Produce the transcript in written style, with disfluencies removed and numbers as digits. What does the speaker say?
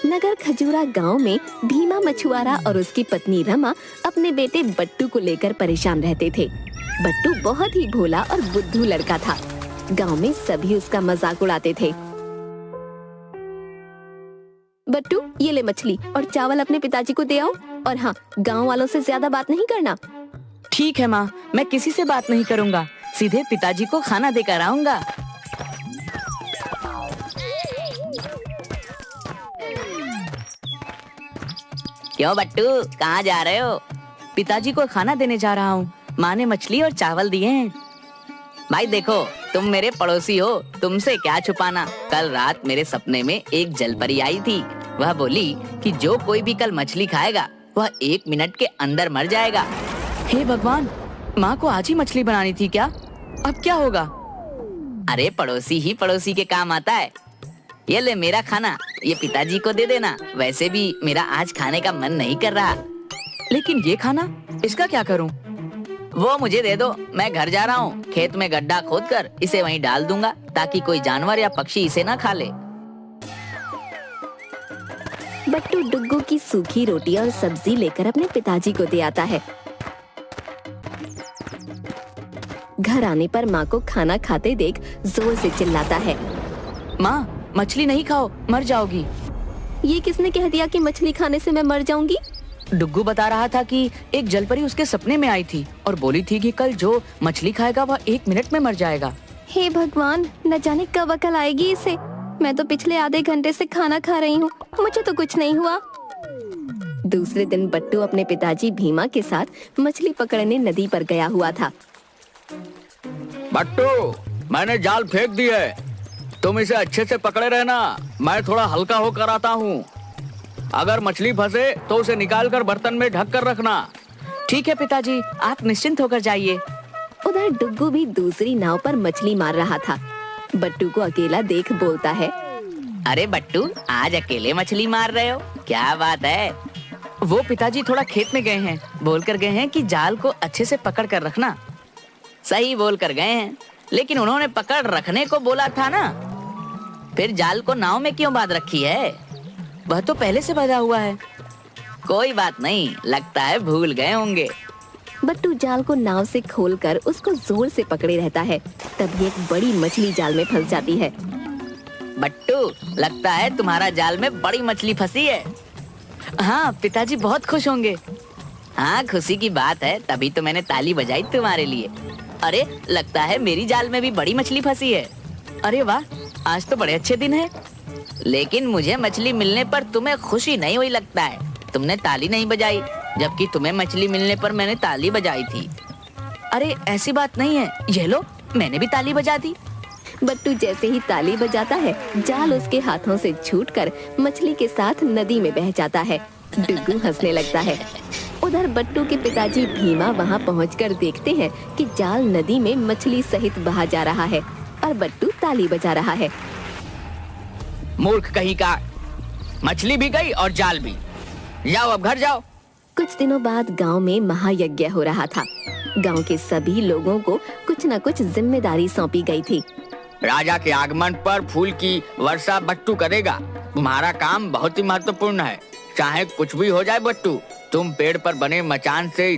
नगर खजूरा गांव में भीमा मछुआरा और उसकी पत्नी रमा अपने बेटे बट्टू को लेकर परेशान रहते थे। बट्टू बहुत ही भोला और बुद्धू लड़का था। गांव में सभी उसका मजाक उड़ाते थे। बट्टू, ये ले मछली और चावल अपने पिताजी को दे आओ, और हाँ, गांव वालों से ज्यादा बात नहीं करना। ठीक है माँ, मैं किसी से बात नहीं करूँगा, सीधे पिताजी को खाना देकर आऊंगा। क्यों बट्टू, कहाँ जा रहे हो? पिताजी को खाना देने जा रहा हूँ। माँ ने मछली और चावल दिए हैं। भाई देखो, तुम मेरे पड़ोसी हो, तुमसे क्या छुपाना। कल रात मेरे सपने में एक जलपरी आई थी। वह बोली कि जो कोई भी कल मछली खाएगा वह 1 मिनट के अंदर मर जाएगा। हे भगवान, माँ को आज ही मछली बनानी थी क्या? अब क्या होगा? अरे पड़ोसी ही पड़ोसी के काम आता है। ये ले मेरा खाना, ये पिताजी को दे देना। वैसे भी मेरा आज खाने का मन नहीं कर रहा। लेकिन ये खाना, इसका क्या करूं? वो मुझे दे दो, मैं घर जा रहा हूँ। खेत में गड्ढा खोदकर इसे वहीं डाल दूंगा ताकि कोई जानवर या पक्षी इसे ना खा ले। बट्टू डुग्गू की सूखी रोटी और सब्जी लेकर अपने पिताजी को दे आता है। घर आने पर माँ को खाना खाते देख जोर से चिल्लाता है। माँ, मछली नहीं खाओ, मर जाओगी। ये किसने कह दिया कि मछली खाने से मैं मर जाऊंगी? डुग्गू बता रहा था कि एक जलपरी उसके सपने में आई थी और बोली थी कि कल जो मछली खाएगा वह 1 मिनट में मर जाएगा। हे भगवान, न जाने कब अकल आएगी इसे। मैं तो पिछले आधे घंटे से खाना खा रही हूँ, मुझे तो कुछ नहीं हुआ। दूसरे दिन बट्टू अपने पिताजी भीमा के साथ मछली पकड़ने नदी पर गया हुआ था। बट्टू, मैंने जाल फेंक दी है, तुम इसे अच्छे से पकड़े रहना। मैं थोड़ा हल्का होकर आता हूँ। अगर मछली फंसे तो उसे निकालकर बर्तन में ढक कर रखना। ठीक है पिताजी, आप निश्चिंत होकर जाइए। उधर डुग्गू भी दूसरी नाव पर मछली मार रहा था। बट्टू को अकेला देख बोलता है। अरे बट्टू, आज अकेले मछली मार रहे हो, क्या बात है? वो पिताजी थोड़ा खेत में गए हैं, बोलकर गए हैं कि जाल को अच्छे से पकड़ कर रखना। सही बोल कर गए हैं, लेकिन उन्होंने पकड़ रखने को बोला था ना। फिर जाल को नाव में क्यों बांध रखी है? वह तो पहले से बंधा हुआ है। कोई बात नहीं, लगता है भूल गए होंगे। बट्टू जाल को नाव से खोलकर उसको जोर से पकड़े रहता है। तभी एक बड़ी मछली जाल में फंस जाती है। बट्टू, लगता है तुम्हारा जाल में बड़ी मछली फंसी है। हाँ, पिताजी बहुत खुश होंगे। हाँ, खुशी की बात है, तभी तो मैंने ताली बजाई तुम्हारे लिए। अरे, लगता है मेरी जाल में भी बड़ी मछली फंसी है। अरे वाह, आज तो बड़े अच्छे दिन है। लेकिन मुझे मछली मिलने पर तुम्हें खुशी नहीं हुई लगता है। तुमने ताली नहीं बजाई, जबकि तुम्हें मछली मिलने पर मैंने ताली बजाई थी। अरे ऐसी बात नहीं है, ये लो, मैंने भी ताली बजा दी। बट्टू जैसे ही ताली बजाता है, जाल उसके हाथों से छूटकर मछली के साथ नदी में बह जाता है। डुग्गू हंसने लगता है। उधर बट्टू के पिताजी भीमा वहाँ पहुँचकर देखते हैं कि जाल नदी में मछली सहित बहा जा रहा है और बट्टू ताली बजा रहा है। मूर्ख कहीं का, मछली भी गई और जाल भी। जाओ, अब घर जाओ। कुछ दिनों बाद गांव में महायज्ञ हो रहा था। गांव के सभी लोगों को कुछ न कुछ जिम्मेदारी सौंपी गई थी। राजा के आगमन पर फूल की वर्षा बट्टू करेगा। तुम्हारा काम बहुत ही महत्वपूर्ण है। चाहे कुछ भी हो जाए बट्टू, तुम पेड़ पर बने मचान से